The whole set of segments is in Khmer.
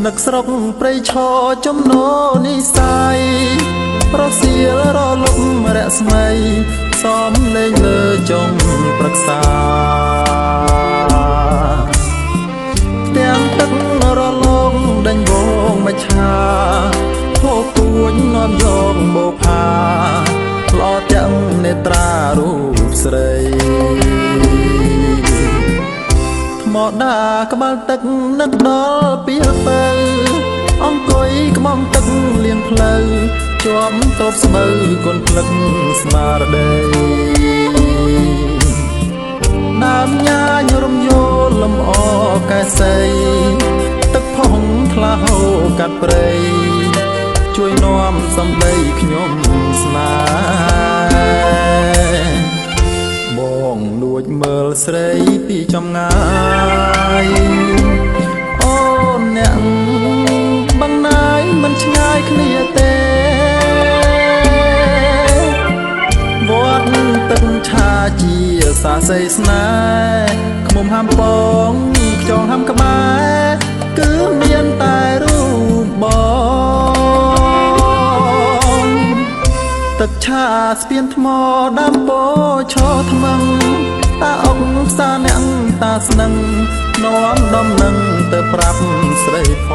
នឹកស្រុកព្រៃឈរចំណោនិស័យរសៀលរលប់រស្មីសំលេងលើចុងប្រឹក្សាទាំងទឹករលងដេញវងមច្ឆាហូបពួញនាំយកបោផាល្អទាំងនេត្រារូបស្រីថ្មដាក្បាលទឹកនឹកដល់ពីលពៅអង្គុយក្បំទឹកលៀងផ្លូវជាប់តបស្បូវកូនភ្លឹកស្មារតីដើមញ៉ាញរំយោលលំអកែសីទឹកផុងថ្លាហូរកាត់ព្រៃជួយនាំសំដីខ្ញុំស្នេហ៍បងលួចមើលស្រីពីចម្ងាយអូនអ្នកបងណាយមិនឆ្ងាយគ្នាទេវត្តទឹកឆាជាសាស័យស្នេហ៍ខ្មុំហាំពងខ្យងហាំក្បែរគឺមានតែរូបបងទឹកឆាស្ពានថ្មដើមពោឈរថ្មឹងតាអុកផ្សារអ្នកតាស្នឹងនាំដំណឹងទៅប្រាប់ស្រីផ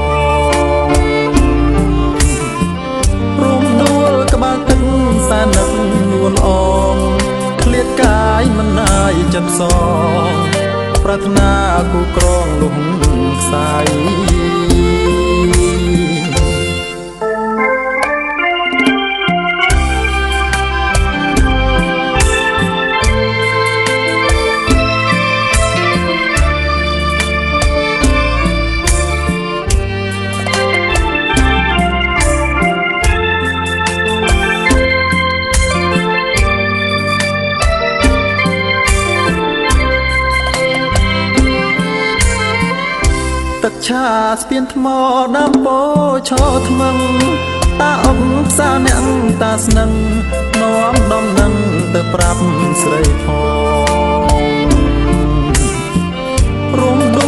ងរួមដួលក្បាលទឹកសានឹកនួនអងឃ្លាតកាយមិនណាយចិត្តសងប្រាថ្នាគូក្រងលំខ្សែទឹកឆាស្ពានថ្មដើមពោឈរថ្មឹងតាអុកផ្សារអ្នកតាស្នឹងនាំដំណឹងទៅប្រាប់ស្រីផងរួមដួ